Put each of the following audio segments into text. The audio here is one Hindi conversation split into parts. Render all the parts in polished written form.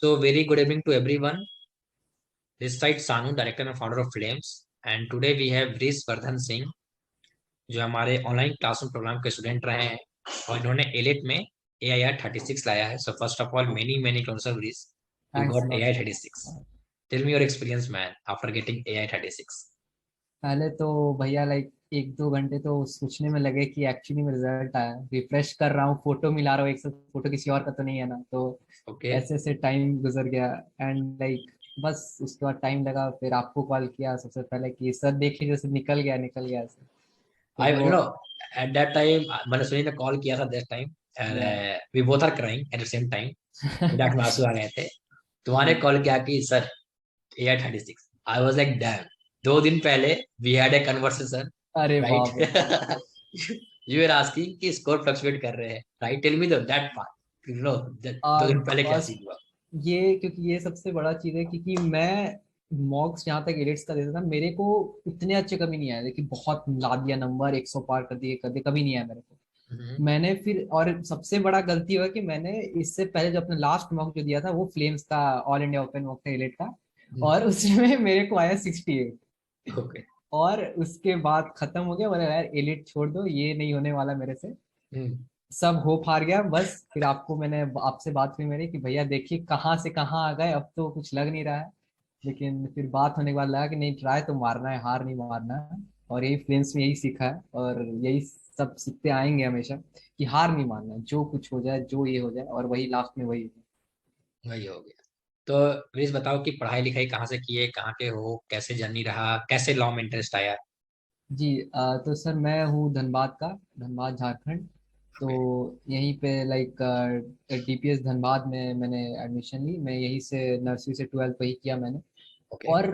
So very good evening to everyone. This side Sanu, director and founder of Flames, and today we have Riz Vardhan Singh, जो हमारे ऑनलाइन क्लासरूम प्रोग्राम के स्टूडेंट रहे हैं और इन्होंने एलेट में AI36 लाया है. So first of all, many congrats, Riz. You thanks got lot. AI36. Tell me your experience, man, after getting AI36. पहले तो भैया लाइक 1-2 घंटे तो सोचने में लगे कि एक्चुअली में रिजल्ट आया। रिफ्रेश कर रहा हूँ, फोटो मिला रहा हूँ, एक साथ फोटो किसी और का तो नहीं है ना, तो Okay. ऐसे ऐसे टाइम गुजर गया। एंड लाइक बस उसके बाद टाइम लगा, फिर आपको कॉल किया सबसे पहले कि सर देख लीजिए, सर निकल गया सर। तो I, वो at that time, मैंने सुनी ने कॉल किया था that time, and या we both are crying at the same time. मेरे आंख में आंसू आ गए थे. तुम्हारे जी। कॉल किया कि sir AI36. I was like, damn. 2 दिन पहले we had a conversation, अरे right? बाप रे। You were asking कि स्कोर फ्लक्चुएट कर रहे हैं, right? Tell me that part. You know, दो दिन पहले क्या बस सीन हुआ? ये क्योंकि ये सबसे बड़ा चीज है, क्योंकि मैं मॉक्स जहाँ तक एडिट्स का देता था, मेरे को उतने अच्छे कभी नहीं आए थे कि बहुत ला दिया नंबर 100 पार कर दिए, कभी नहीं आया मेरे को। हम्म. मैंने फिर और सबसे बड़ा गलती हुआ कि मैंने इससे पहले जो अपना लास्ट मॉक जो दिया था वो फ्लेम्स का ऑल इंडिया ओपन मॉक था एलिट का, और उसमें मेरे को आया 68। ओके. और उसके बाद खत्म हो गया, बोला यार एलिट छोड़ दो, ये नहीं होने वाला मेरे से। हम्म. सब होप हार गया बस। फिर मैंने आपसे बात हुई मेरी कि भैया देखिए कहाँ से कहाँ आ गए, अब तो कुछ लग नहीं रहा है। लेकिन फिर बात होने के बाद लगा कि नहीं, ट्राई तो मारना है, हार नहीं मारना है। और यही फ्रेंड्स में यही सीखा है, और यही सब सीखते आएंगे हमेशा कि हार नहीं मानना है, जो कुछ हो जाए, जो ये हो जाए, और वही लास्ट में वही है। वही हो गया. तो प्लीज बताओ कि पढ़ाई लिखाई कहाँ से की है, कहाँ के हो, कैसे जर्नी रहा, कैसे लॉ में इंटरेस्ट आया? जी। तो सर मैं हूँ धनबाद का, धनबाद झारखंड। तो ओके. यहीं पे लाइक DPS धनबाद में मैंने एडमिशन ली। मैं यहीं से नर्सरी से 12th वही किया मैंने। ओके. और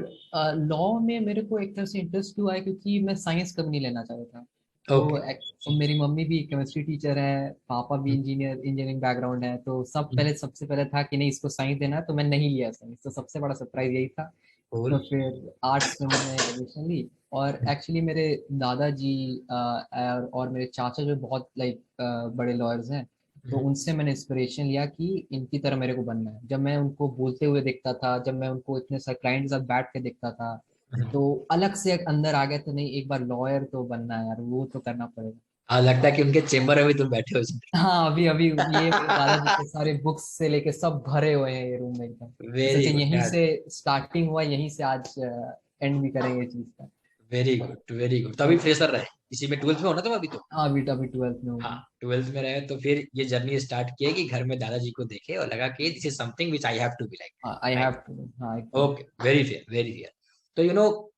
लॉ में मेरे को एक तरह से इंटरेस्ट क्यों आया, क्योंकि मैं साइंस कभी नहीं लेना चाहता था। ओके. तो मेरी मम्मी भी केमिस्ट्री टीचर है, पापा भी इंजीनियरिंग बैकग्राउंड है, तो सबसे पहले था कि नहीं इसको साइंस देना है, तो मैं नहीं लिया साइंस। तो सबसे बड़ा सरप्राइज यही था। तो कूल. फिर आर्ट्स में मैंने एडमिशन ली। और एक्चुअली मेरे दादाजी और मेरे चाचा जो बहुत लाइक बड़े लॉयर्स हैं, तो उनसे मैंने इंस्पिरेशन लिया कि इनकी तरह मेरे को बनना है। जब मैं उनको बोलते हुए देखता था, जब मैं उनको इतने सारे क्लाइंट के साथ बैठ के देखता था, तो अलग से एक अंदर आ गया था, नहीं एक बार लॉयर तो बनना है यार, वो तो करना पड़ेगा। हाँ, लगता है कि उनके चेम्बर में भी तुम बैठे हो. हाँ, अभी अभी ये मेरे दादाजी के सारे बुक्स से लेके सब भरे हुए हैं ये रूम में एकदम। तो वेरी सोचे गुड यहीं यार. से स्टार्टिंग हुआ, यहीं से आज एंड भी करेंगे इस चीज का। Very good, very good. तो अभी तो फ्रेशर रहे, इसी में 12th में होना तुम अभी तो. हाँ, अभी 12th में हाँ, होगी। 12th में रहे तो फिर ये जर्नी स्टार्ट किया कि घर में दादाजी को देखे और लगा कि this is something which I have to be like. हाँ, आई हैव राइट. टू। हाँ एकदम। Okay. Very fair, very fair. तो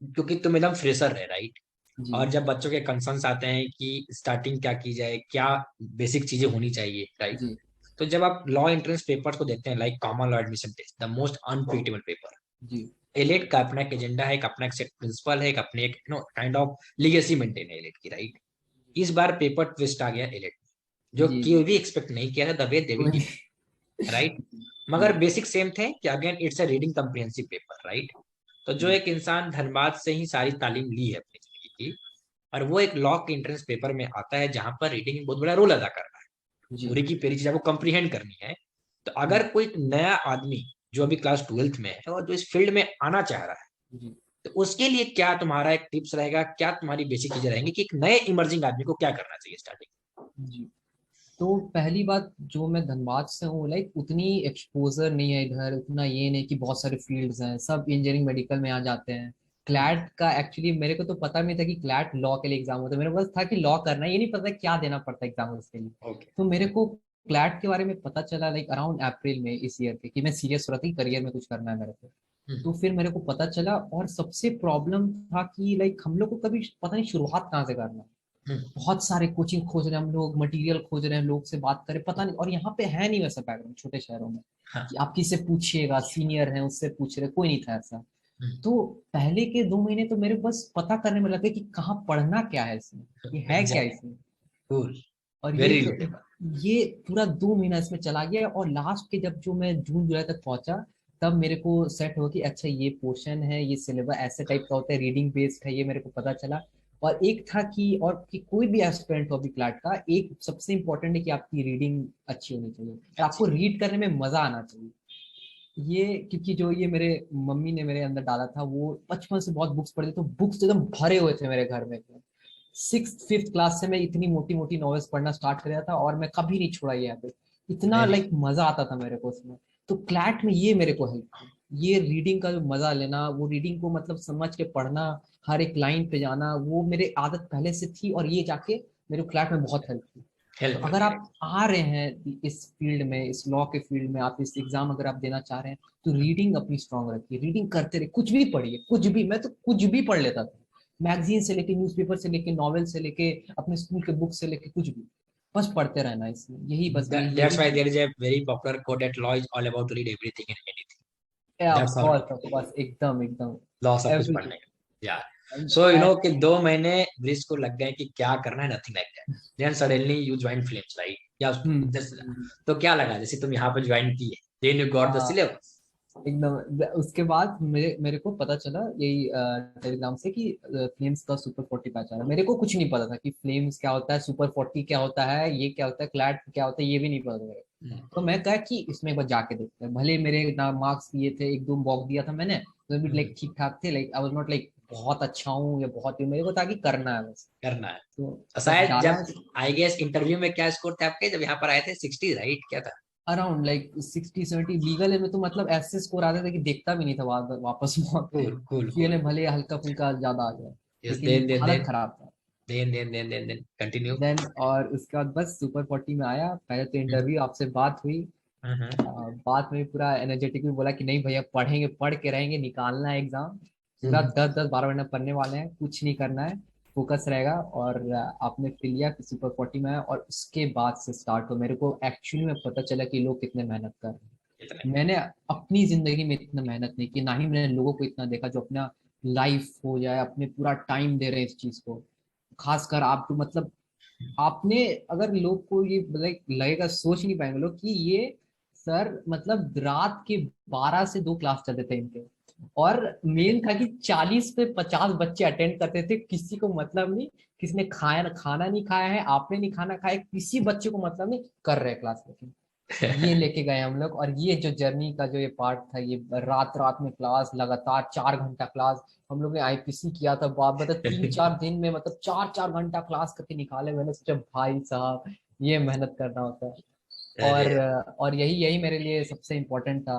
क्योंकि तुम एकदम फ्रेशर है, राइट? जी और जब बच्चों के कंसर्न्स आते हैं कि स्टार्टिंग क्या की जाए, क्या बेसिक चीजें होनी चाहिए, राइट? जी तो जब आप लॉ एंट्रेंस पेपर्स को देखते हैं, like common law admission test, the most unpredictable paper. जी एलेट का अपना एक एजेंडा है, एक अपना एक सेट प्रिंसिपल है, एक अपने एक काइंड ऑफ लीगेसी मेंटेन है एलेट की, राइट? इस बार पेपर ट्विस्ट आ गया एलेट, जो जी कोई जी। भी एक्सपेक्ट नहीं किया था, the way they will give, right? जी मगर बेसिक सेम थे कि again it's a reading comprehensive paper, right? तो जो जी एक इंसान धनबाद से ही सारी तालीम ली है अपनी जिंदगी की, और वो एक लॉ के एंट्रेंस पेपर में आता है जहां पर रीडिंग बहुत बड़ा रोल अदा कर रहा है, जी पूरी की पूरी चीज आपको कंप्रीहेंड करनी है. तो अगर कोई नया आदमी जो अभी क्लास 12th में है और जो इस फील्ड में आना चाह रहा है, जी तो उसके लिए क्या तुम्हारा एक टिप्स रहेगा, क्या तुम्हारी बेसिक चीजें रहेंगी कि एक नए इमर्जिंग आदमी को क्या करना चाहिए स्टार्टिंग? जी। तो पहली बात, जो मैं धनबाद से हूँ, लाइक उतनी एक्सपोजर नहीं है इधर, उतना ये नहीं कि बहुत सारे फील्ड्स हैं, सब इंजीनियरिंग मेडिकल में आ जाते हैं। क्लैट का एक्चुअली मेरे को तो पता नहीं था कि क्लैट लॉ के लिए एग्जाम होता है, मेरे को बस था कि लॉ करना है, ये नहीं पता क्या देना पड़ता है एग्जाम उसके लिए। ओके. तो मेरे को क्लैट के बारे में पता चला लाइक अराउंड अप्रैल में इस ईयर के, कि मैं सीरियस हो रहा था कि करियर में कुछ करना है मेरे को। तो फिर मेरे को पता चला, और सबसे प्रॉब्लम था कि लाइक हम लोग को कभी पता नहीं शुरुआत कहाँ से करना है। बहुत सारे कोचिंग खोज रहे हैं हम लोग, मटेरियल खोज रहे हैं, लोग से बात करें, पता नहीं। और यहाँ पे है नहीं वैसा बैकग्राउंड छोटे शहरों में हाँ. कि आप किससे पूछिएगा, सीनियर है उससे पूछ रहे, कोई नहीं था ऐसा। तो पहले के 2 महीने तो मेरे बस पता करने में लगे कि कहाँ पढ़ना क्या है इसमें, ये है क्या एग्जैक्टली. इसमें। कूल. और वेरी रिलेटेबल. ये पूरा 2 महीना इसमें चला गया, और लास्ट के जब जो मैं जून जुलाई तक पहुंचा, तब मेरे को सेट हुआ कि अच्छा ये पोर्शन है, ये सिलेबस ऐसे टाइप का होता है, रीडिंग बेस्ड है, ये मेरे को पता चला। और एक था कि और कि कोई भी एस्पिरेंट हो अभी क्लाट का, एक सबसे इंपॉर्टेंट है कि आपकी रीडिंग अच्छी होनी चाहिए और आपको अच्छी. रीड करने में मजा आना चाहिए। ये क्योंकि जो ये मेरे मम्मी ने मेरे अंदर डाला था, वो बचपन से बहुत बुक्स पढ़ते, तो बुक्स एकदम भरे हुए थे मेरे घर में। 6th 5th क्लास से मैं इतनी मोटी मोटी नॉवेल्स पढ़ना स्टार्ट कर दिया था, और मैं कभी नहीं छोड़ा ये हैबिट। इतना वेरी लाइक मजा आता था मेरे को उसमें। तो क्लैट में ये मेरे को हेल्प की, ये रीडिंग का जो मजा लेना, वो रीडिंग को मतलब समझ के पढ़ना, हर एक लाइन पे जाना, वो मेरे आदत पहले से थी, और ये जाके मेरे को क्लैट में बहुत हेल्प की। तो हेल्प अगर होती है। आप आ रहे हैं इस फील्ड में, इस लॉ के फील्ड में, आप इस एग्जाम अगर आप देना चाह रहे हैं, तो रीडिंग अपनी स्ट्रांग रखिए, रीडिंग करते रहिए, कुछ भी पढ़िए, कुछ भी। मैं तो कुछ भी पढ़ लेता था, मैगजीन से लेके, न्यूज़पेपर से लेके, नॉवेल से लेके, अपने स्कूल के बुक से लेके, कुछ भी। बस पढ़ते रहना, इसमें यही, बस ये That's यही why चीज। there is a very popular quote that law is all about to read everything and anything. Of That's how it course, of is. Course, एकदम एकदम। लॉ सब कुछ एवरीथिंग। पढ़ने का। यार सो यू नो एंड कि 2 महीने ब्रिज को लग गए कि क्या करना है, nothing like that. Then suddenly you join films right, या तो क्या लगा जैसे तुम यहाँ पे ज्वाइन की है, देन यू गॉट द हाँ, सिलेबस। एकदम। उसके बाद मेरे मेरे को पता चला यही टेलीग्राम से कि फ्लेम्स का सुपर 40 बैच आ रहा है। मेरे को कुछ नहीं पता था कि फ्लेम्स क्या होता है, सुपर 40 क्या होता है, ये क्या होता है, क्लैट क्या होता है, ये भी नहीं पता था मेरे को। तो मैं कहा कि इसमें एक बार जाके देखते हैं। भले मेरे ना मार्क्स दिए थे, 1 2 मॉक दिया था मैंने, तो भी लाइक ठीक ठाक थे, like I was not like बहुत अच्छा हूँ या बहुत, मेरे को था कि करना है बस। करना है। तो बस शायद डाला। जब आई गेस इंटरव्यू में क्या स्कोर थे आपके जब यहाँ पर आए थे, 60 राइट क्या था? अराउंड लाइक 60 70 लीगल है में, तो मतलब ऐसे स्कोर आते थे कि देखता भी नहीं था वापस मॉक। कूल कूल ये कूल। ने भले हल्का फुल्का ज्यादा आ गया, यस लेकिन देन देन हालत देन खराब था। Then continue. देन और उसके बाद बस सुपर 40 में आया। पहले तो इंटरव्यू, आपसे बात हुई। बात में पूरा एनर्जेटिक भी बोला कि नहीं भैया, पढ़ेंगे, पढ़ के रहेंगे, निकालना है एग्जाम, पूरा 10 10 12 महीना पढ़ने वाले हैं, कुछ नहीं करना है, फोकस रहेगा। और आपने फिर लिया कि सुपर 40 में आया, और उसके बाद से स्टार्ट हो, मेरे को एक्चुअली में पता चला कि लोग कितने मेहनत कर रहे इतने हैं। मैंने अपनी जिंदगी में इतना मेहनत नहीं की, ना ही मैंने लोगों को इतना देखा जो अपना लाइफ हो जाए, अपने पूरा टाइम दे रहे हैं इस चीज को। खासकर आप तो मतलब, आपने, अगर लोग को ये लाइक लगेगा, सोच नहीं पाएंगे लोग कि ये सर मतलब रात के 12 से 2 क्लास चलते थे इनके। और मेन था कि 40 से 50 बच्चे अटेंड करते थे, किसी को मतलब नहीं, किसी ने खाया खाना नहीं खाया है, आपने नहीं खाना खाया, किसी बच्चे को मतलब नहीं, कर रहे क्लास। लेकिन ये लेके गए हम लोग, और ये जो जर्नी का जो ये पार्ट था, ये रात रात में क्लास, लगातार 4 घंटा क्लास। हम लोग ने आईपीसी किया था, बाप बता, 3 4 दिन में मतलब 4 4 घंटा क्लास करके निकाले। मैंने सोचा भाई साहब, ये मेहनत करना होता है। अरे और यही यही मेरे लिए सबसे इम्पोर्टेंट था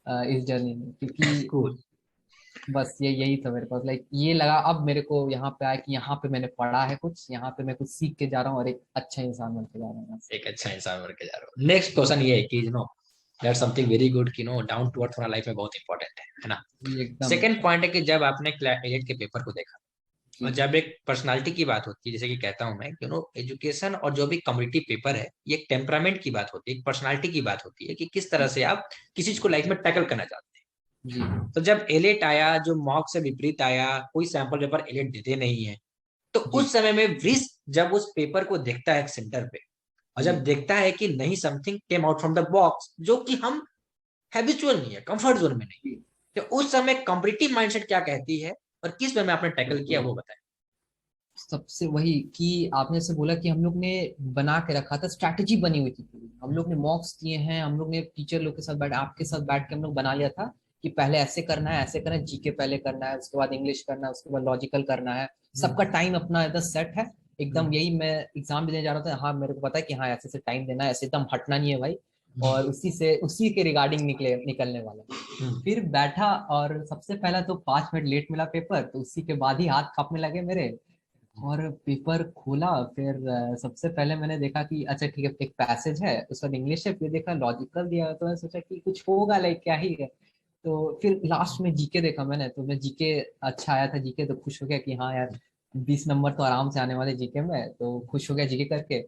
इस जर्नी में, क्योंकि कूल। बस ये यही था मेरे पास, लाइक ये लगा अब मेरे को यहाँ पे आया कि यहाँ पे मैंने पढ़ा है कुछ, यहाँ पे मैं कुछ सीख के जा रहा हूँ, और एक अच्छा इंसान बन के जा रहा हूँ यहाँ से। एक अच्छा इंसान बन के जा रहे हो। नेक्स्ट क्वेश्चन ये है कि दैट्स समथिंग वेरी गुड कि डाउन टू अर्थ हमारा लाइफ में बहुत इंपॉर्टेंट है ना। ये एकदम सेकंड एकदम। पॉइंट है कि जब आपने एलिट के पेपर को देखा, और जी जब एक पर्सनालिटी की बात होती है, जैसे कि कहता हूं मैं कि एजुकेशन और जो भी कम्युनिटी पेपर है, ये एक टेम्परामेंट की बात होती है, एक पर्सनालिटी की बात होती है कि किस तरह से आप किसी चीज को लाइफ में टैकल करना चाहते जी हैं। तो जब एलेट आया, जो मॉक से विपरीत आया, कोई सैंपल पेपर एलेट देते नहीं है, तो जी उस समय में वृष जब उस पेपर को देखता है एक सेंटर पे, और जी जब देखता है कि नहीं, something came out from the box जो कि हम हैबिचुअल नहीं है, कंफर्ट जोन में नहीं, जी। तो उस समय कॉम्पिटिटिव माइंडसेट क्या कहती है और किस वे में आपने टैकल किया वो बताएं। सबसे वही कि आपने से बोला कि हम लोग ने बना के रखा था, स्ट्रैटेजी बनी हुई थी पूरी, हम लोग ने मॉक्स दिए हैं, हम लोग ने टीचर लोग के साथ बैठ, आपके साथ बैठ के हम लोग बना लिया था कि पहले ऐसे करना है, ऐसे करना है, जीके पहले करना है, उसके बाद इंग्लिश करना है, उसके बाद लॉजिकल करना है। सबका टाइम अपना एकदम सेट है, एकदम यही। मैं एग्जाम भी देने जा रहा था, हाँ मेरे को पता है कि हाँ ऐसे से टाइम देना है, ऐसे एकदम हटना नहीं है भाई। और उसी के रिगार्डिंग निकलने वाला है। फिर बैठा, और सबसे पहला तो 5 मिनट लेट मिला पेपर, तो उसी के बाद ही हाथ कांपने लगे मेरे। और पेपर खोला, फिर सबसे पहले मैंने देखा कि अच्छा ठीक है, एक पैसेज है, उसका इंग्लिश है, फिर देखा लॉजिकल दिया है, तो मैं सोचा कि कुछ होगा, लाइक क्या ही है। तो फिर लास्ट में जीके देखा मैंने, तो मैं जीके अच्छा आया था जीके, तो खुश हो गया कि हाँ यार 20 नंबर तो आराम से आने वाले जीके में, तो खुश हो गया जीके करके।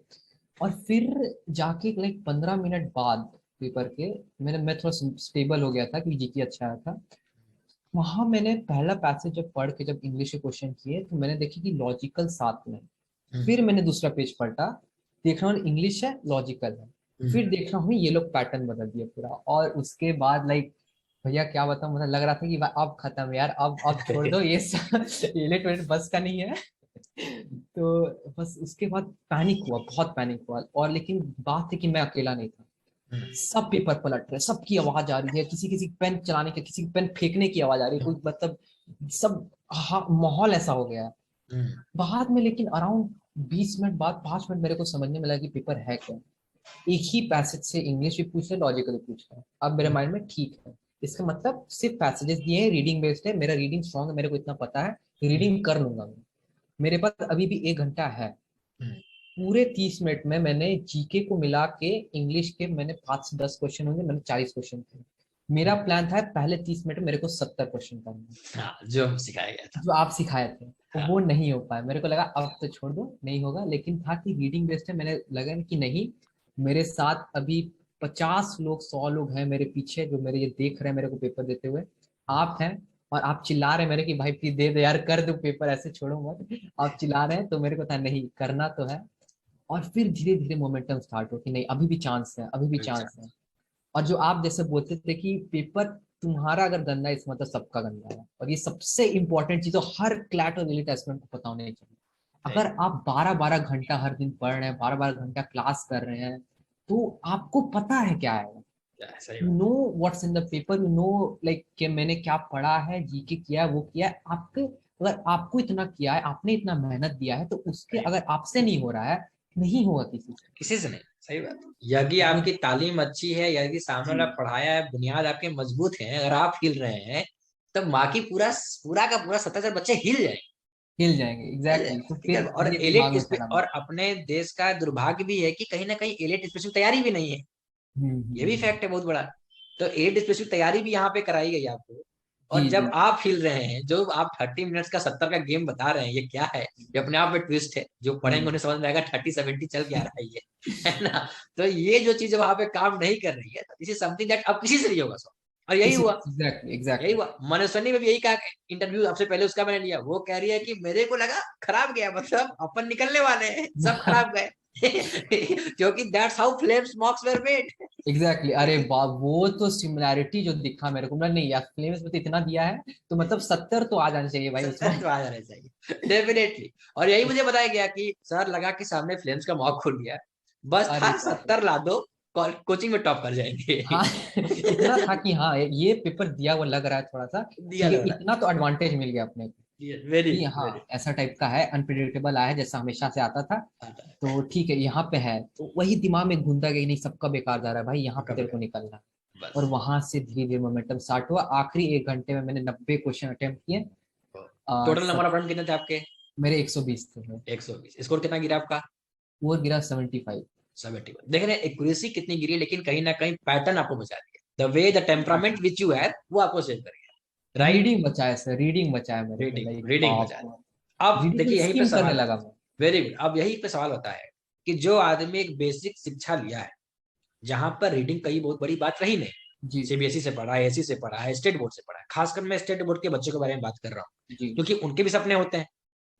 और फिर जाके लाइक 15 मिनट बाद पेपर के, मैं थोड़ा स्टेबल हो गया था क्योंकि जीके अच्छा आया था। वहां मैंने पहला पैसेज जब पढ़ के, जब इंग्लिश के क्वेश्चन किए, तो मैंने देखी कि लॉजिकल साथ में। फिर मैंने दूसरा पेज पलटा, देख रहा हूँ इंग्लिश है, लॉजिकल है। फिर देख रहा हूँ ये लोग पैटर्न बदल दिया पूरा, और उसके बाद लाइक भैया क्या बताऊं, मतलब लग रहा था कि अब खत्म यार, अब छोड़ दो ये सब, ये लेट वेट बस का नहीं है। तो बस उसके बाद पैनिक हुआ, बहुत पैनिक हुआ। और लेकिन बात है कि मैं अकेला नहीं था, हम्म, सब पेपर पलट रहे, सबकी आवाज आ रही है, किसी किसी पेन चलाने की, किसी की पेन फेंकने की आवाज आ रही है, कोई मतलब सब, हाँ, माहौल ऐसा हो गया है। हम्म, बाद में लेकिन अराउंड 20 मिनट बाद, 5 मिनट मेरे को समझने में लगा कि पेपर है क्या। एक ही पैसेज से इंग्लिश भी पूछ रहे, लॉजिकल भी पूछ रहे हैं। अब मेरे हम्म, माइंड में ठीक है, इसका मतलब सिर्फ पैसेजेस दिए हैं, रीडिंग बेस्ड है, मेरा रीडिंग स्ट्रांग है, मेरे को इतना पता है, हम्म, रीडिंग कर लूंगा मैं। मेरे पास अभी भी 1 घंटा है। हम्म, पूरे 30 मिनट में मैंने जीके को मिला के, इंग्लिश के मैंने 5 से 10 क्वेश्चन होंगे, मैंने 40 क्वेश्चन थे। मेरा हम्म। प्लान था पहले 30 मिनट में मेरे को 70 क्वेश्चन करना, हाँ, जो हम सिखाया गया था। जो आप सिखाए थे। तो हाँ, वो नहीं हो पाया, मेरे को लगा अब तो छोड़ दो, नहीं होगा। लेकिन था कि रीडिंग बेस्ड है, मैंने लगा कि नहीं, मेरे साथ अभी 50 लोग, 100 लोग हैं मेरे पीछे, जो मेरे ये देख रहे हैं मेरे को पेपर देते हुए। आप हैं, और आप चिल्ला रहे हैं मेरे कि भाई प्लीज दे दे यार, कर दो पेपर, ऐसे छोड़ो मत। आप चिल्ला रहे हैं, तो मेरे को था नहीं, करना तो है। और फिर धीरे धीरे मोमेंटम स्टार्ट हो कि नहीं, अभी भी चांस है, अभी भी अच्छा। चांस है। और जो आप जैसे बोलते थे कि पेपर तुम्हारा अगर गंदा है, इसका मतलब सबका गंदा है, और ये सबसे इंपॉर्टेंट चीज तो हर क्लैट और एलिट एस्पिरेंट को पता होनी चाहिए। सही अगर आप 12 12 घंटा हर दिन पढ़ रहे हैं, 12 12 घंटा क्लास कर रहे हैं, तो आपको पता है क्या है। सही यू बात। Know what's in the paper, you know like कि मैंने क्या पढ़ा है, जीके किया है, वो किया है आपके। अगर आपको इतना किया है, आपने इतना मेहनत दिया है, तो उसके सही अगर बात। आपसे नहीं हो रहा है, नहीं होगा किसी से। किसी से नहीं। सही बात। यदि वो, आपकी तालीम अच्छी है, यदि सामने जी, वाला पढ़ाया है, बुनियाद आपके मजबूत है, अगर आप हिल रहे हैं, तो बाकी पूरा पूरा का पूरा 77 बच्चे हिल जाएंगे। हिल जाएंगे, हिल एग्जैक्टली जाएंगे, exactly। तो ठीक है। फिर और ये एलिट दिमाग में चला और मेरे। अपने देश का दुर्भाग्य भी है कि कहीं ना कहीं एलिट स्पेसिफिक तैयारी भी नहीं है। ये भी हम्म। फैक्ट है बहुत बड़ा। तो एलिट स्पेसिफिक तैयारी भी यहाँ पे कराई गई आपको। और जी जब जी आप हिल रहे हैं, जो आप 30 मिनट्स का 70 का गेम बता रहे हैं, ये क्या है? ये अपने आप में ट्विस्ट है। जो पढ़ेंगे हम्म। उन्हें समझ में आएगा 30 70 चल क्या रहा है ये। है ना? तो ये जो चीज वहां पे काम नहीं कर रही है, दिस इज समथिंग दैट अब किसी से नहीं होगा। सो और यही किसी, हुआ। एग्जैक्टली यही एग्जैक्टली। हुआ। मनस्वनी में भी यही कहा। इंटरव्यू आपसे पहले उसका मैंने लिया, वो कह रही है कि मेरे को लगा खराब गया, मतलब अपन निकलने वाले हैं, सब खराब गए। क्योंकि that's how flames मॉक्स were made. Exactly, अरे वाह, वो तो सिमिलैरिटी जो दिखा मेरे को, मैं नहीं यार, फ्लेम्स में तो इतना दिया है, तो मतलब 70 तो आ जाने चाहिए भाई उसमें। 70 तो आ जाने चाहिए डेफिनेटली। और यही मुझे बताया गया कि सर लगा कि सामने फ्लेम्स का मॉक खुल गया, बस अरे था बाप रे। 70 ला दो, कोचिंग में टॉप कर जाएंगे। हाँ, इतना था कि हाँ ये पेपर दिया हुआ लग रहा है थोड़ा सा, दिया ठीक है, लग रहा इतना तो एडवांटेज मिल गया अपने को, है। वेरी कि हाँ वेरी। ऐसा टाइप का है, अनप्रिडिक्टेबल आया है जैसा हमेशा से आता था। आता है। तो ठीक है, यहाँ पे है, तो वही दिमाग में घूमता गया कि नहीं, सबका बेकार जा रहा है भाई, यहाँ पे कभी तेरे को निकलना है। और बस। वहां से धीरे धीरे मोमेंटम स्टार्ट हुआ। आखिरी 1 घंटे में मैंने 90 क्वेश्चन अटेम्प्ट किए। टोटल नंबर सब, ऑफ रन कितने थे आपके? मेरे 120 थे। 120। स्कोर कितना गिरा आपका? वो गिरा 75। 71। देख रहे हैं एक्यूरेसी कितनी गिरी, लेकिन कहीं ना कहीं पैटर्न आपको बचा दिया। The way the temperament which you have, वो आपको सेव कर गया। राइट। रीडिंग बचाया सर, रीडिंग बचाया मेरे को, रीडिंग लाइक रीडिंग बचा बाप। दिया। अब रीडिंग देखिए में यहीं पे स्किम करने सवाल। लगा मैं। Very good. अब यही पे सवाल होता है कि जो आदमी एक बेसिक शिक्षा लिया है, जहां पर रीडिंग कई बहुत बड़ी बात रही नहीं, जी सीबीएसई से पढ़ा है, एसी से पढ़ा है, स्टेट बोर्ड से पढ़ा है, खासकर मैं स्टेट बोर्ड के बच्चों के बारे में बात कर रहा हूँ, जी क्योंकि उनके भी सपने होते हैं,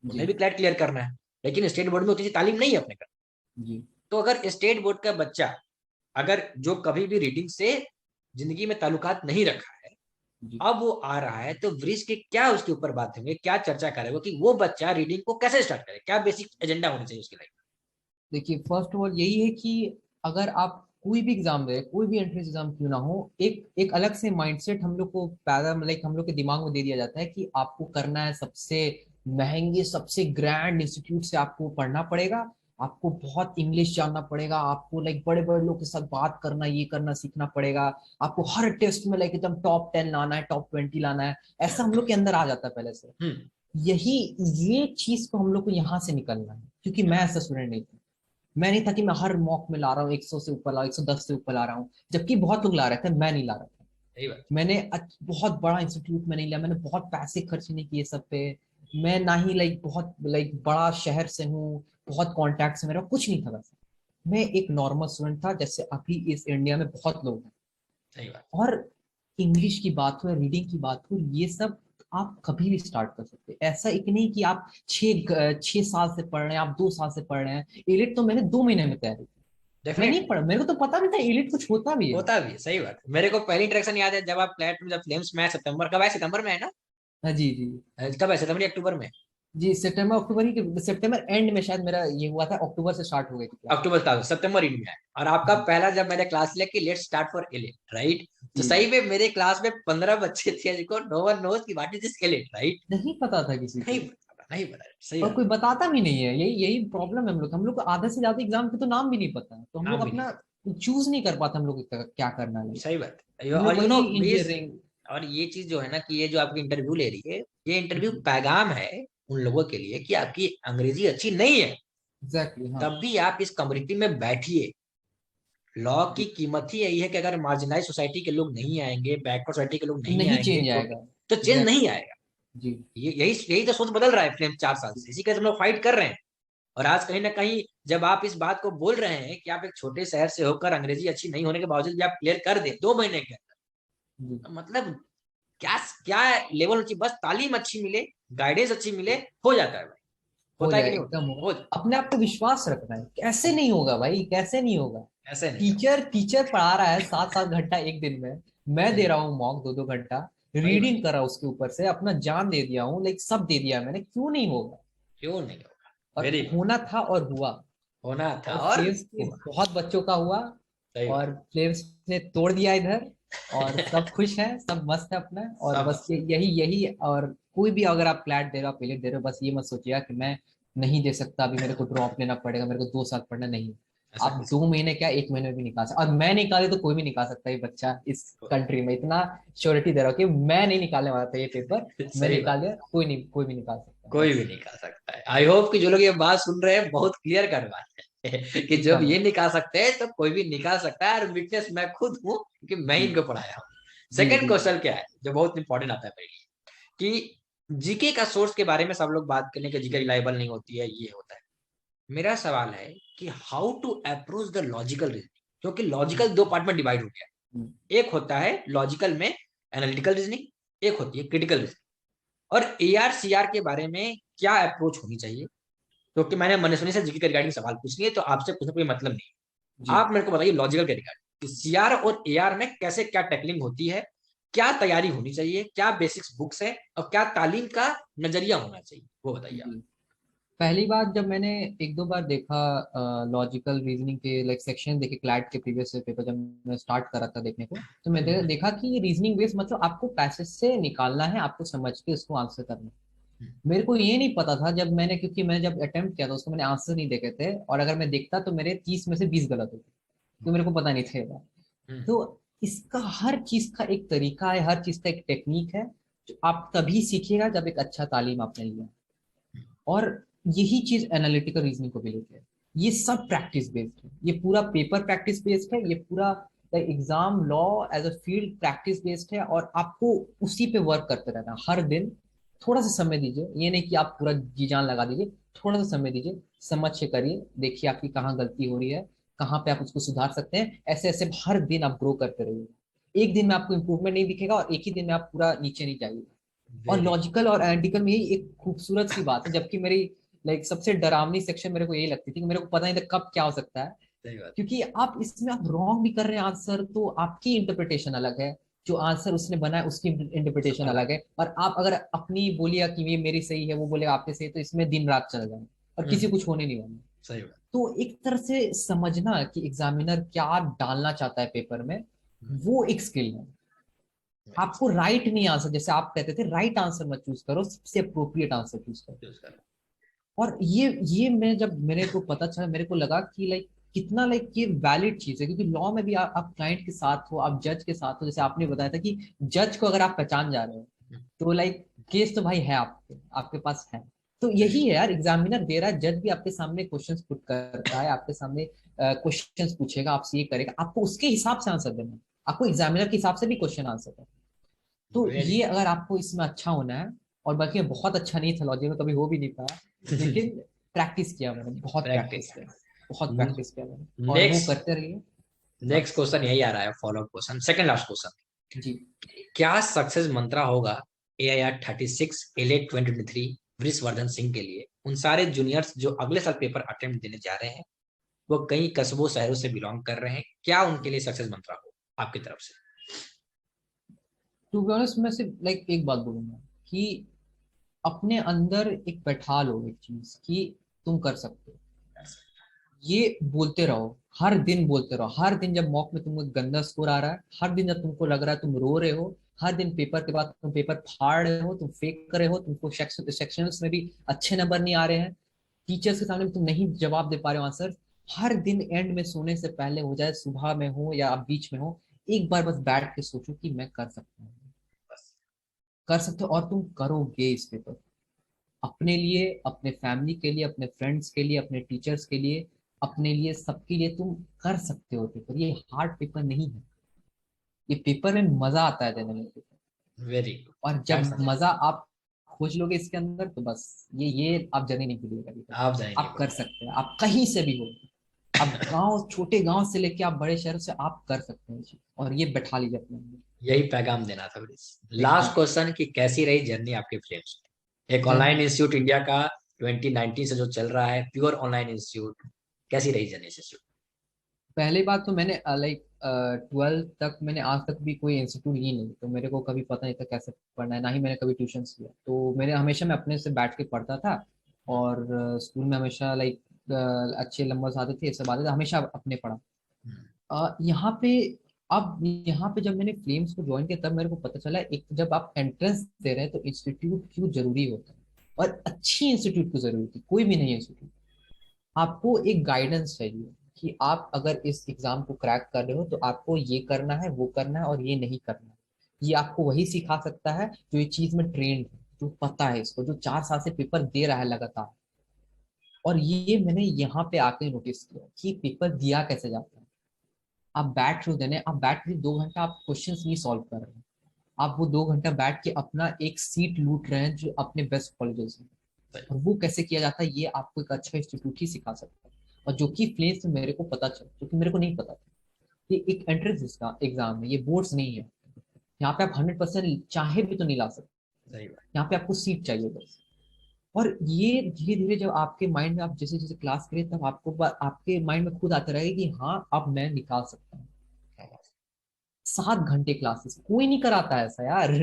जी उन्हें भी क्लैट क्लियर करना है। लेकिन स्टेट बोर्ड में उतनी सी तालीम नहीं है अपने का। जी तो अगर स्टेट बोर्ड का बच्चा, अगर जो कभी भी रीडिंग से जिंदगी में ताल्लुकात नहीं रखा है, जी। अब वो आ रहा है, तो वृक्ष के क्या उसके ऊपर बात होंगे, क्या चर्चा करेगा कि वो बच्चा रीडिंग को कैसे स्टार्ट करे, क्या बेसिक एजेंडा होना चाहिए उसकी लाइफ देखिए, फर्स्ट ऑफ ऑल यही है कि अगर आप कोई भी एग्जाम दे, कोई भी एंट्रेंस एग्जाम क्यों ना हो, एक एक अलग से माइंडसेट हम लोग को पैदा, लाइक हम लोग के दिमाग में दे दिया जाता है कि आपको करना है सबसे महंगे, सबसे ग्रैंड इंस्टीट्यूट से आपको पढ़ना पड़ेगा, आपको बहुत इंग्लिश जानना पड़ेगा, आपको लाइक बड़े बड़े लोग के साथ बात करना, ये करना सीखना पड़ेगा, आपको हर टेस्ट में लाइक एकदम टॉप 10 लाना है, टॉप 20 लाना है। ऐसा हम लोग के अंदर आ जाता है पहले से। में। यही, ये चीज को हम लोग को यहाँ से निकलना है, क्योंकि मैं ऐसा स्टूडेंट नहीं था। मैं नहीं था कि मैं हर मॉक में ला रहा हूँ 100 से ऊपर ला, 110 से ऊपर ला रहा हूँ, जबकि बहुत लोग ला रहे थे, मैं नहीं ला रहा था। सही बात। मैंने बहुत बड़ा इंस्टीट्यूट में नहीं लिया, मैंने बहुत पैसे खर्च नहीं किए सब पे। मैं ना ही लाइक बहुत लाइक बड़ा शहर से हूँ, बहुत कॉन्टैक्ट से मेरा कुछ नहीं था वैसा। मैं एक नॉर्मल स्टूडेंट था, जैसे अभी इस इंडिया में बहुत लोग हैं। सही बात। और इंग्लिश की बात हो, रीडिंग की बात हो, ये सब आप कभी भी स्टार्ट कर सकते हैं। ऐसा एक नहीं कि आप 6 साल से पढ़ रहे हैं, आप 2 साल से पढ़ रहे हैं। एलिट तो मैंने 2 महीने में तैयारी की। मैं नहीं डेफिनेटली। पढ़ा, मेरे को तो पता भी था एलिट कुछ होता भी है। होता भी है। सही बात। मेरे को पहली इंटरेक्शन याद है, जब आप फ्लैट में, जब फ्लेम्स में आए, सितंबर कब आए, सितंबर में है ना? हाँ जी जी। कब है, सितंबर या अक्टूबर में? जी सितंबर अक्टूबर ही, सितंबर एंड में शायद मेरा ये हुआ था, अक्टूबर से स्टार्ट हो गई थी क्लास। अक्टूबर था, सितंबर इन में है। और आपका जी पहला जब मैंने क्लास लिया कि let's start for elite, right? तो जी। सही में मेरे क्लास में 15 बच्चे थे जिनको नो वन नोज की what is this elite, right? नहीं पता था किसी नहीं को, पता, नहीं पता, सही और बात। कोई बताता भी नहीं है, यही यही प्रॉब्लम है हम लोग को आधे से ज्यादा एग्जाम के तो नाम भी नहीं पता है, तो हम लोग नाम भी नहीं अपना पता, चूज नहीं कर पाते हम लोग को क्या करना है। सही बात है। हम लोग और वही बेस, इंजीनियरिंग। और ये चीज जो है ना कि ये जो आपकी इंटरव्यू ले रही है, ये इंटरव्यू जी पैगाम है उन लोगों के लिए कि आपकी अंग्रेजी अच्छी नहीं है, एग्जैक्टली हाँ। तब भी आप इस कम्युनिटी में बैठिए। लॉ की जी कीमत ही यही है कि अगर मार्जिनाइज सोसाइटी के लोग नहीं आएंगे, बैकवर्ड सोसाइटी के लोग तो नहीं नहीं आएंगे, चेंज छोटे, आएगा। तो चेंज एग्जैक्टली। नहीं आएगा। जी ये यही यही तो सोच बदल रहा है फ्लेम 4 साल से, इसी के हम लोग फाइट कर रहे हैं। और आज कहीं ना कहीं जब आप इस बात को बोल रहे हैं कि आप एक छोटे शहर से होकर अंग्रेजी अच्छी नहीं होने के बावजूद भी आप क्लियर कर दें 2 महीने के अंदर, जी। तो मतलब क्या क्या लेवल अच्छी, बस तालीम अच्छी मिले, गाइडेंस अच्छी मिले, हो जाता है भाई। हो होता है कि जाए नहीं होता? एकदम होगा। हो, अपने आप पे विश्वास रखना है, कैसे नहीं होगा भाई, कैसे नहीं होगा। ऐसे नहीं होगा। टीचर टीचर पढ़ा रहा है 7 7 घंटा एक दिन में, मैं दे सही रहा बात, हूँ मॉक 2 2 घंटा, वही बात, रीडिंग कर रहा हूँ उसके ऊपर से, अपना जान दे दिया हूँ, लाइक सब दे दिया मैंने, क्यों नहीं होगा। क्यों नहीं होगा? और वेरी गुड। होना था और हुआ। होना था और और फ्लेम्स के हुआ। बहुत बच्चों का हुआ, सही और बात। फ्लेम्स ने तोड़ दिया इधर, और सब खुश है, सब मस्त है अपना। और सब बस यही यही। और कोई भी अगर आप फ्लैट दे रहे हो, पहले दे रहे हो, बस ये मत सोचिएगा कि मैं नहीं दे सकता, अभी मेरे को ड्रॉप लेना पड़ेगा, मेरे को 2 साल पढ़ना, नहीं। ऐसा आप किसी 2 महीने क्या 1 महीने में भी निकाल सकते, और मैं निकाले तो कोई भी निकाल सकता है, ये बच्चा इस को, कंट्री में इतना श्योरिटी दे रहा हूँ कि मैं नहीं निकालने वाला था ये पेपर, मैं सही निकाल बात, दिया, कोई नहीं, कोई भी निकाल सकता है कोई भी बस। निकाल सकता है। आई होप कि जो लोग ये बात सुन रहे हैं बहुत क्लियर कर बात है कि जब एकदम। ये निकाल सकते हैं तो कोई भी निकाल सकता है, और विटनेस मैं खुद हूँ क्योंकि मैं जी इनको पढ़ाया हूँ। जी सेकंड जी जी। क्वेश्चन क्या है जो बहुत इंपॉर्टेंट आता है मेरे लिए, कि जीके का सोर्स के बारे में सब लोग बात करने के, जीके रिलायबल नहीं होती है, ये होता है। मेरा सवाल है कि how to approach the logical reasoning, क्योंकि लॉजिकल 2 पार्ट में डिवाइड हो गया। हम्म, एक होता है लॉजिकल में एनालिटिकल रीजनिंग, एक होती है क्रिटिकल रीजनिंग। और एआर सीआर के बारे में क्या अप्रोच होनी चाहिए? क्योंकि मैंने मनीषनी से जीके के रिगार्डिंग सवाल पूछ लिए, तो आपसे कुछ कोई मतलब नहीं। जी आप मेरे को बताइए लॉजिकल के रिगार्डिंग सीआर और एआर में कैसे क्या टैकलिंग होती है, क्या तैयारी होनी चाहिए, क्या बेसिक्स बुक्स है, और क्या तालीम का नजरिया होना चाहिए, वो बताइए आप। जी। पहली बार जब मैंने 1 2 बार देखा लॉजिकल रीजनिंग के लाइक सेक्शन देखे, क्लैट के प्रीवियस पेपर जब मैं स्टार्ट करा था देखने को, तो मैंने हम्म, देखा कि ये रीजनिंग बेस्ड, मतलब आपको पैसेज से निकालना है, आपको समझ के उसको आंसर करना है। हम्म, मेरे को ये नहीं पता था जब मैंने, क्योंकि मैंने जब अटेम्प्ट किया था उसको मैंने आंसर नहीं देखे थे, और अगर मैं देखता तो मेरे 30 में से 20 गलत होते, तो मेरे को पता नहीं था ये बात। हम्म, तो इसका हर चीज का एक तरीका है, हर चीज का एक टेक्निक है, जो आप तभी सीखिएगा जब एक अच्छा तालीम आपने लिया। और यही चीज एनालिटिकल रीजनिंग को भी लेके है, ये सब प्रैक्टिस बेस्ड है, ये पूरा पेपर प्रैक्टिस बेस्ड है, ये पूरा exam law as a field practice based है, और आपको उसी पे वर्क करते रहना हर दिन। थोड़ा सा समय दीजिए, ये नहीं कि आप पूरा जी जान लगा दीजिए, थोड़ा सा समय दीजिए, समझ के करिए, देखिए आपकी कहाँ गलती हो रही है, कहाँ पे आप उसको सुधार सकते हैं, ऐसे ऐसे हर दिन आप ग्रो करते रहिए। एक दिन में आपको इंप्रूवमेंट नहीं दिखेगा, और एक ही दिन में आप पूरा नीचे नहीं जाइएगा। और वेरी लॉजिकल और एनालिटिकल में यही एक खूबसूरत सी बात है, जबकि मेरी लाइक सबसे डरावनी सेक्शन मेरे को यही लगती थी कि मेरे को पता नहीं था कब क्या हो सकता है, सही बात। क्योंकि आप इसमें आप रॉन्ग भी कर रहे हैं आंसर, तो आपकी इंटरप्रिटेशन अलग है, जो आंसर उसने बनाया उसकी इंटरप्रिटेशन अलग है, और आप अगर अपनी बोलिए कि ये मेरी सही है, वो बोलेगा आपके सही है, तो इसमें दिन रात चल जाए और किसी हम्म, कुछ होने नहीं वाला। सही बात। तो एक तरह से समझना कि एग्जामिनर क्या डालना चाहता है पेपर में, वो एक स्किल है। वेरी आपको राइट नहीं आंसर, जैसे आप कहते थे, राइट आंसर मत चूज करो, सबसे अप्रोप्रिएट आंसर चूज करो। यूज करो। और ये मैं जब मेरे को पता चला, मेरे को लगा कि लाइक कितना लाइक ये वैलिड चीज है, क्योंकि लॉ में भी आप क्लाइंट के साथ हो, आप जज के साथ हो, जैसे आपने बताया था कि जज को अगर आप पहचान जा रहे हो, तो लाइक केस तो भाई है आपके आपके पास है। तो वेरी यही है यार, एग्जामिनर दे रहा है, जज भी आपके सामने क्वेश्चंस पुट करता है, आपके सामने क्वेश्चंस पूछेगा, आपसे ये करेगा, आपको उसके हिसाब से आंसर देना है, आपको एग्जामिनर के हिसाब से भी क्वेश्चन आंसर करना है। तो वेरी ये अगर आपको इसमें अच्छा होना है, और बाकी मैं बहुत अच्छा नहीं था लॉजिक में, कभी हो भी नहीं पाया, लेकिन प्रैक्टिस किया मैंने, बहुत प्रैक्टिस। प्रैक्टिस किया, बहुत प्रैक्टिस किया मैंने, और वो नेक्स्ट, करते रहिए नेक्स्ट बस। क्वेश्चन यही आ रहा है, follow up question, second last question. जी क्या सक्सेस मंत्रा होगा AIR 36 एलेट 2023 वृषवर्धन सिंह के लिए, उन सारे जूनियर्स जो अगले साल पेपर अटेम्प्ट देने जा रहे हैं, वो कई कस्बों शहरों से बिलोंग कर रहे हैं, क्या उनके लिए सक्सेस मंत्रा हो आपकी तरफ से? टू बी ऑनेस्ट मैं सिर्फ लाइक एक बात बोलूंगा कि अपने अंदर एक बैठा लो एक चीज कि तुम कर सकते हो, ये बोलते रहो, हर दिन बोलते रहो। हर दिन जब मॉक में तुमको गंदा स्कोर आ रहा है, हर दिन जब तुमको लग रहा है तुम रो रहे हो, हर दिन पेपर के बाद तुम पेपर फाड़ रहे हो, तुम फेक कर रहे हो, तुमको सेक्शनल्स में भी अच्छे नंबर नहीं आ रहे हैं, टीचर्स के सामने भी तुम नहीं जवाब दे पा रहे हो आंसर, हर दिन एंड में सोने से पहले हो जाए, सुबह में हो या आप बीच में हो, एक बार बस बैठ के सोचो कि मैं कर सकता हूँ, कर सकते हो, और तुम करोगे इस पेपर, अपने लिए, अपने फैमिली के लिए, अपने फ्रेंड्स के लिए, अपने टीचर्स के लिए, अपने लिए, सबके लिए तुम कर सकते हो पेपर। ये हार्ड पेपर नहीं है, ये पेपर में मजा आता है देने में पेपर। वेरी गुड, और दैट्स जब अमेजिंग। मजा आप खोज लोगे इसके अंदर, तो बस ये आप जर्नी नहीं भूलिएगा कभी। आप जाए नहीं आप कर बोलिए। सकते हैं, आप कहीं से भी हो, आप गांव, छोटे गांव से लेके आप बड़े शहर से, आप कर सकते हैं ये चीज। और ये बैठा लीजिए अपने अंदर यही पैगाम देना था ब्रिज। लास्ट एकदम। क्वेश्चन कि कैसी रही जर्नी आपके फ्लेम्स में, एक ऑनलाइन हम्म। इंस्टीट्यूट इंडिया का 2019 से जो चल रहा है, प्योर ऑनलाइन इंस्टीट्यूट, कैसी रही जर्नी इंस्टीट्यूट? पहली बात तो मैंने लाइक 12th तक मैंने आज तक भी कोई इंस्टीट्यूट ही नहीं, तो मेरे को कभी पता नहीं था कैसे पढ़ना है, ना ही मैंने कभी ट्यूशन किया, तो मेरे हमेशा मैं अपने से बैठ के पढ़ता था। और स्कूल में हमेशा लाइक अच्छे नंबर आते थे, ये सब आते थे, हमेशा अपने पढ़ा। यहाँ पे, अब यहाँ पे जब मैंने फ्लेम्स को ज्वाइन किया तब मेरे को पता चला, एक जब आप एंट्रेंस दे रहे हैं तो इंस्टीट्यूट क्यों जरूरी होता है, और अच्छी इंस्टीट्यूट क्यों जरूरी होती है, कोई भी नहीं इंस्टीट्यूट। आपको एक गाइडेंस चाहिए कि आप अगर इस एग्जाम को क्रैक कर रहे हो तो आपको ये करना है, वो करना है, और ये नहीं करना है। ये आपको वही सिखा सकता है जो ये चीज में ट्रेंड है, जो पता है इसको, जो 4 साल से पेपर दे रहा है लगातार। और ये मैंने यहाँ पे आके नोटिस किया कि पेपर दिया कैसे जाता है। आप बैठ रहे हो देने, आप बैठ के 2 घंटा आप क्वेश्चंस नहीं सॉल्व कर रहे हैं, आप वो 2 घंटा बैठ के अपना एक सीट लूट रहे हैं जो अपने बेस्ट कॉलेजेस में। और वो कैसे किया जाता है, ये आपको एक अच्छा इंस्टीट्यूट ही सिखा सकता है। और जो कि फ्लेम्स में मेरे को पता चला, जो कि मेरे को नहीं पता था, ये एक एंट्रेंस एग्जाम है, ये बोर्ड्स नहीं है। यहाँ पे आप 100% चाहे भी तो नहीं ला सकते, सही बात। यहाँ पे आपको सीट चाहिए बस। और ये धीरे धीरे जब आपके माइंड में, आप जैसे जैसे क्लास करें, तब आपको आपके माइंड में खुद आता रहेगा कि हाँ अब मैं निकाल सकता हूँ। 7 घंटे क्लासेस कोई नहीं कराता है ऐसा यार,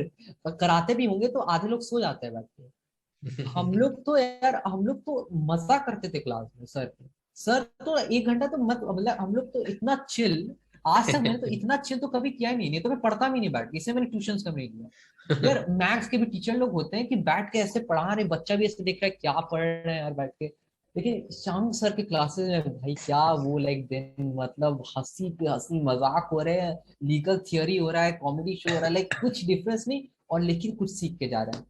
और कराते भी होंगे तो आधे लोग सो जाते हैं बैठ के। हम लोग तो यार, हम लोग तो मजा करते थे क्लास में सर पे। सर तो 1 घंटा तो मत, मतलब हम लोग तो इतना चिल, आज तक मैंने तो इतना चिल तो कभी किया ही नहीं, नहीं तो मैं पढ़ता भी नहीं बैठ के, इससे मैंने ट्यूशन कम नहीं किया। यार मैथ्स के भी टीचर लोग होते हैं कि बैठ के ऐसे पढ़ा रहे, बच्चा भी ऐसे देख रहा है क्या पढ़ रहे हैं यार बैठ के। लेकिन शाम सर के क्लासेस में भाई क्या वो लाइक दिन, मतलब हंसी पे हंसी, मजाक हो रहे हैं, लीगल थियोरी हो रहा है, कॉमेडी शो हो रहा है, लाइक कुछ डिफरेंस नहीं, और लेकिन कुछ सीख के जा रहे हैं।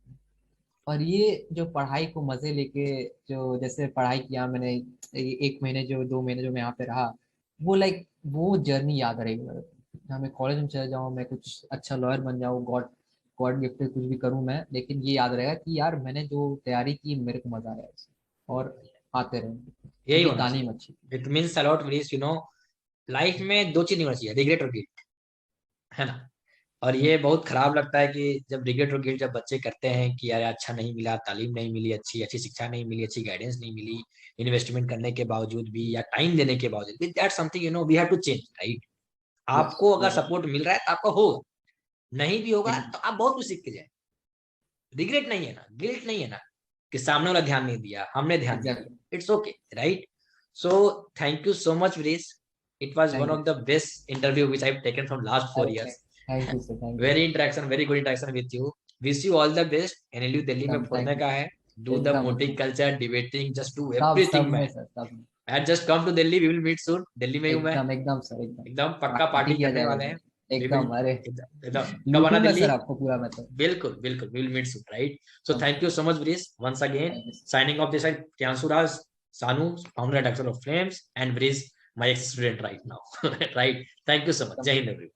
और ये जो पढ़ाई को मजे लेके, जो जैसे पढ़ाई किया मैंने, 1 महीने जो 2 महीने जो मैं यहाँ पे रहा, वो लाइक वो जर्नी याद रहेगी मेरे को। जहाँ मैं कॉलेज में चले जाऊँ, मैं कुछ अच्छा लॉयर बन जाऊँ, गॉड गॉड गिफ्टेड कुछ भी करूँ मैं, लेकिन ये याद रहेगा कि यार मैंने जो तैयारी की मेरे को मजा आया इसमें, और आते रहे, यही ये होना तालीम अच्छी थी। चाहिए। It means a lot means life में दो चीज नहीं होना चाहिए, रिग्रेट और गिल्ट, है ना? और ये बहुत खराब लगता है कि जब रिग्रेट और गिल्ट जब बच्चे करते हैं कि यार अच्छा नहीं मिला, तालीम नहीं मिली, अच्छी अच्छी शिक्षा नहीं मिली, अच्छी गाइडेंस नहीं मिली, इन्वेस्टमेंट करने के बावजूद भी या टाइम देने के बावजूद भी, that something we have to change, right? Yes, आपको अगर यस, सपोर्ट मिल रहा है तो आपका होगा, नहीं भी होगा एकदम, तो आप बहुत कुछ सीख के जाए। रिग्रेट नहीं है ना, गिल्ट नहीं है ना, कि सामने वाला ध्यान नहीं दिया, हमने ध्यान नहीं एग्जैक्टली। दिया, it's okay, right? So thank you so much Vrish, it was one thank you. of the best interview which I've taken from last four अरे years. Thank you sir, thank you. Very interaction, very good interaction with you. Wish you all the best. NLU Delhi में एकदम पढ़ने थैंक यू। का है, डू द एकदम मोटिक एकदम, कल्चर, डिबेटिंग, जस्ट डू सब एवरीथिंग सब में मैन। सर, सब में। And just come to Delhi, we will meet soon, Delhi में हूँ मैं, एकदम एकदम सर, एकदम एकदम पक्का पार्टी पार्टी किया करने जाएगा वाले हैं। सर, वी विल एकदम। अरे एकदम एकदम, कब आना लूटूंगा दिल्ली? सर आपको पूरा मैं तो। बिल्कुल बिल्कुल, we will meet soon, right? So एकदम thank sir. You so much Vrish once again. Thank you Signing off this side, Kyansuraj Sanu, founder and director of Flames, and Vrish, my ex student right now. Right, thank you so much. Sir. Jai Hind everyone.